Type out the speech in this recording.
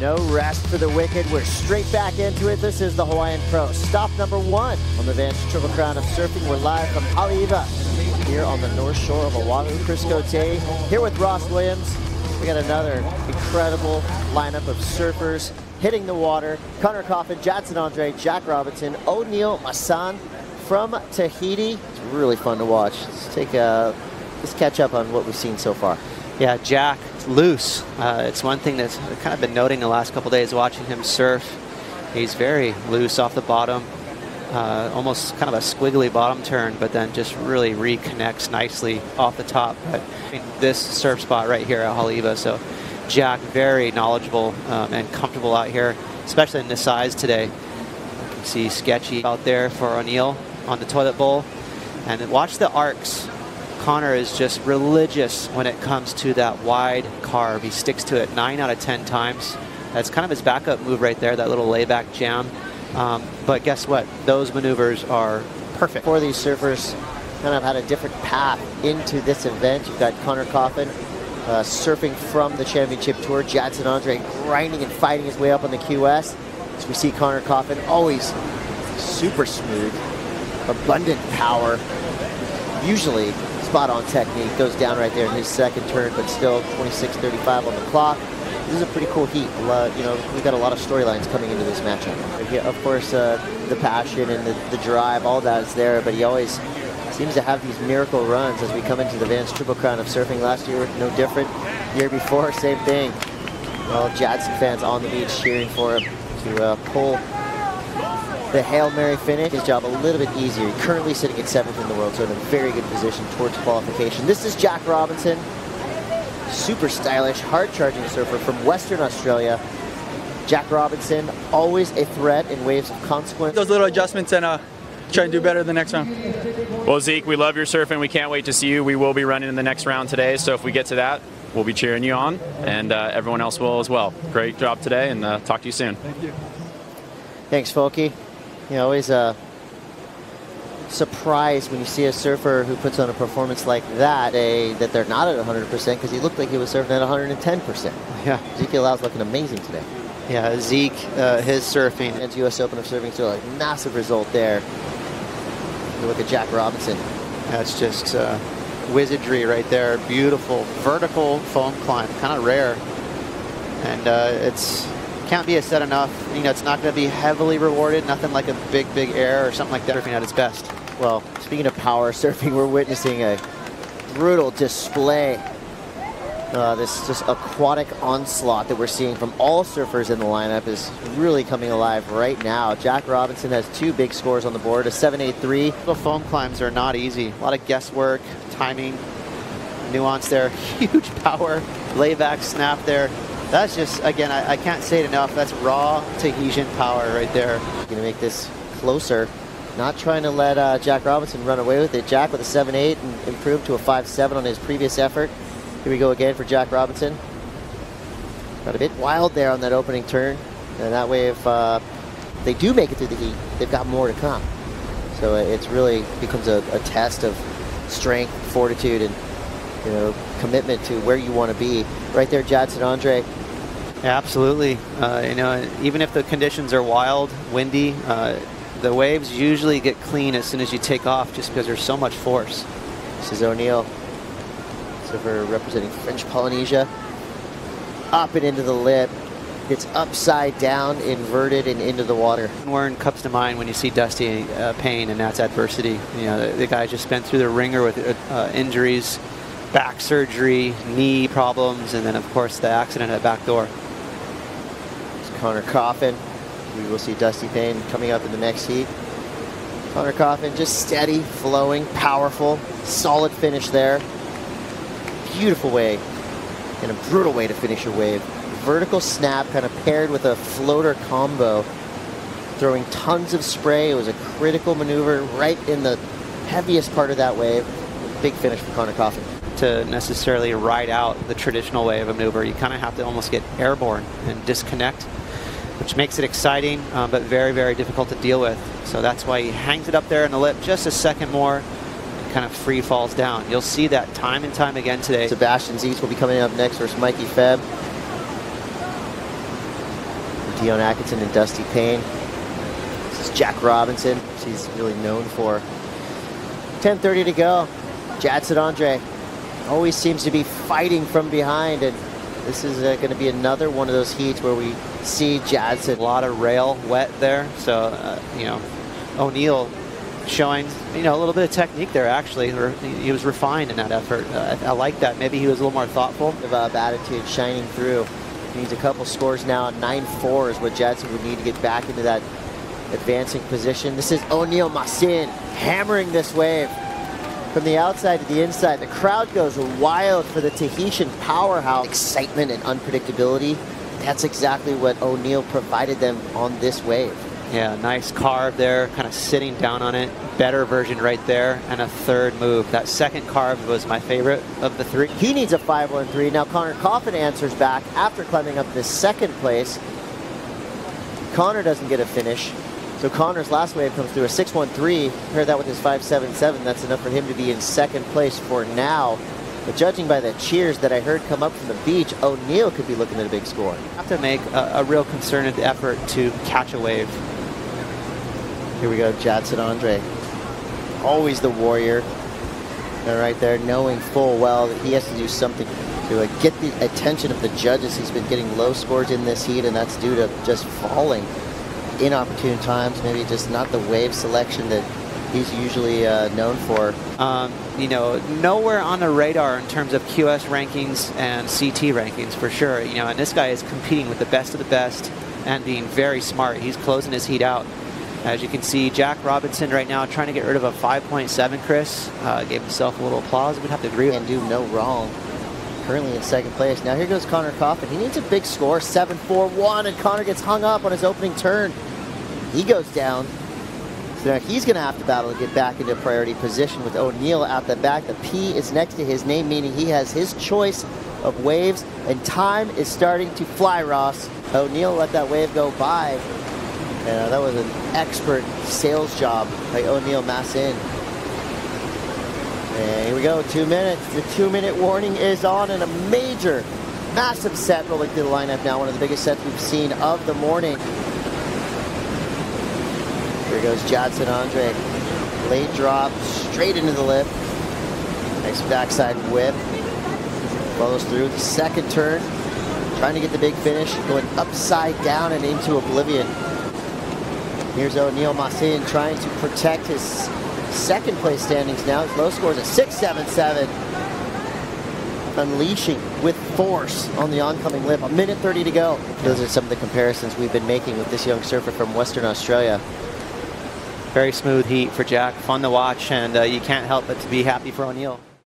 No rest for the wicked. We're straight back into it. This is the Hawaiian Pro. Stop number 1 on the Vans Triple Crown of Surfing. We're live from Haleiwa here on the north shore of Oahu. Chris Cote here with Ross Williams. We got another incredible lineup of surfers hitting the water. C.Coffin, J.Andre, J.Robinson, O.Massin from Tahiti. It's really fun to watch. Let's catch up on what we've seen so far. Yeah, Jack, loose. It's one thing that's kind of been noting the last couple days watching him surf. He's very loose off the bottom, almost kind of a squiggly bottom turn, but then just really reconnects nicely off the top. But this surf spot right here at Haleiwa, so Jack very knowledgeable and comfortable out here, especially in this size today. You can see Sketchy out there for O'Neill on the toilet bowl. And then watch the arcs. Connor is just religious when it comes to that wide carve. He sticks to it 9 out of 10 times. That's kind of his backup move right there, that little layback jam. But guess what? Those maneuvers are perfect. For these surfers, kind of had a different path into this event. You've got C.Coffin surfing from the championship tour. J.Andre grinding and fighting his way up on the QS. As we see C.Coffin always super smooth, abundant power, usually spot-on technique. Goes down right there in his second turn, but still 26:35 on the clock. This is a pretty cool heat. We've got a lot of storylines coming into this matchup. Of course, the passion and the drive, all that is there, but he always seems to have these miracle runs as we come into the Vans Triple Crown of Surfing. Last year, no different. Year before, same thing. Well, Jadson fans on the beach cheering for him to pull the Hail Mary finish. His job a little bit easier. Currently sitting at 7th in the world, so in a very good position towards qualification. This is J.Robinson, super stylish, hard-charging surfer from Western Australia. J.Robinson, always a threat in waves of consequence. Those little adjustments and try and do better the next round. Well, Zeke, we love your surfing. We can't wait to see you. We will be running in the next round today, so if we get to that, we'll be cheering you on, and everyone else will as well. Great job today, and talk to you soon. Thank you. Thanks, Folky. Always surprised when you see a surfer who puts on a performance like that, that they're not at 100%, because he looked like he was surfing at 110%. Yeah. Zeke Lau's looking amazing today. Yeah, Zeke, his surfing. And U.S. Open of Surfing, so a massive result there. You look at J.Robinson. That's just wizardry right there. Beautiful vertical foam climb, kind of rare. And it's can't be said enough. It's not going to be heavily rewarded. Nothing like a big air or something like that. Surfing at its best. Well, speaking of power surfing, we're witnessing a brutal display. This just aquatic onslaught that we're seeing from all surfers in the lineup is really coming alive right now. J.Robinson has 2 big scores on the board, a 7.83. The foam climbs are not easy. A lot of guesswork, timing, nuance there. Huge power, layback snap there. That's just, again, I can't say it enough. That's raw Tahitian power right there. Going to make this closer. Not trying to let J.Robinson run away with it. Jack with a 7.8 and improved to a 5.7 on his previous effort. Here we go again for J.Robinson. Got a bit wild there on that opening turn. And that way, if they do make it through the heat, they've got more to come. So it's really becomes a test of strength, fortitude, and commitment to where you want to be. Right there, J.Andre. Yeah, absolutely. Even if the conditions are wild, windy, the waves usually get clean as soon as you take off, just because there's so much force. This is O'Neill, surfer representing French Polynesia. Up and into the lip. It's upside down, inverted, and into the water. Word comes to mind when you see Dusty Payne, and that's adversity. The guy just been through the ringer with injuries, back surgery, knee problems, and then of course the accident at back door. C.Coffin. We will see Dusty Payne coming up in the next heat. C.Coffin just steady, flowing, powerful, solid finish there. Beautiful way and a brutal way to finish your wave. Vertical snap kind of paired with a floater combo, throwing tons of spray. It was a critical maneuver right in the heaviest part of that wave. Big finish for C.Coffin. To necessarily ride out the traditional way of a maneuver, you kind of have to almost get airborne and disconnect, which makes it exciting, but very difficult to deal with. So that's why he hangs it up there in the lip just a second more and kind of free falls down. You'll see that time and time again today. Sebastian Zietz will be coming up next versus Mikey Febb. Dion Atkinson and Dusty Payne. This is J.Robinson. He's really known for. 10:30 to go. J.Andre always seems to be fighting from behind, and this is going to be another one of those heats where we see Jadson. A lot of rail wet there, so you know, O'Neal showing, you know, a little bit of technique there. Actually, he was refined in that effort. I like that. Maybe he was a little more thoughtful. Of attitude shining through. He needs a couple scores now. 9-4 is what Jadson would need to get back into that advancing position. This is O.Massin hammering this wave from the outside to the inside. The crowd goes wild for the Tahitian powerhouse. Excitement and unpredictability. That's exactly what O'Neal provided them on this wave. Yeah, nice carve there, kind of sitting down on it. Better version right there, and a third move. That second carve was my favorite of the three. He needs a 5-1-3. Now C.Coffin answers back after climbing up to second place. Connor doesn't get a finish. So Connor's last wave comes through a 6-1-3. Pair that with his 5-7-7. That's enough for him to be in second place for now. But judging by the cheers that I heard come up from the beach, O'Neal could be looking at a big score. Have to make a real concerted effort to catch a wave. Here we go, J.Andre. Always the warrior. And right there, knowing full well that he has to do something to get the attention of the judges. He's been getting low scores in this heat, and that's due to just falling inopportune times. Maybe just not the wave selection that he's usually known for. You know, nowhere on the radar in terms of QS rankings and CT rankings for sure. You know, and this guy is competing with the best of the best and being very smart. He's closing his heat out. As you can see, J.Robinson right now trying to get rid of a 5.7, Chris. Gave himself a little applause. We'd have to agree. And do no wrong. Currently in second place. Now here goes C.Coffin. He needs a big score, 7-4-1, and Connor gets hung up on his opening turn. He goes down. So now he's going to have to battle to get back into a priority position with O'Neal out the back. The P is next to his name, meaning he has his choice of waves, and time is starting to fly, Ross. O'Neal let that wave go by. And that was an expert sales job by O.Massin. And here we go, 2 minutes. The 2-minute warning is on, and a major, massive set rolling through the lineup now. One of the biggest sets we've seen of the morning. Here goes J.Andre. Late drop, straight into the lip. Nice backside whip. Follows through the second turn. Trying to get the big finish, going upside down and into oblivion. Here's O.Massin trying to protect his second place standings now. His low score is a 6-7-7. Unleashing with force on the oncoming lip. 1:30 to go. Those are some of the comparisons we've been making with this young surfer from Western Australia. Very smooth heat for Jack. Fun to watch, and you can't help but to be happy for O'Neal.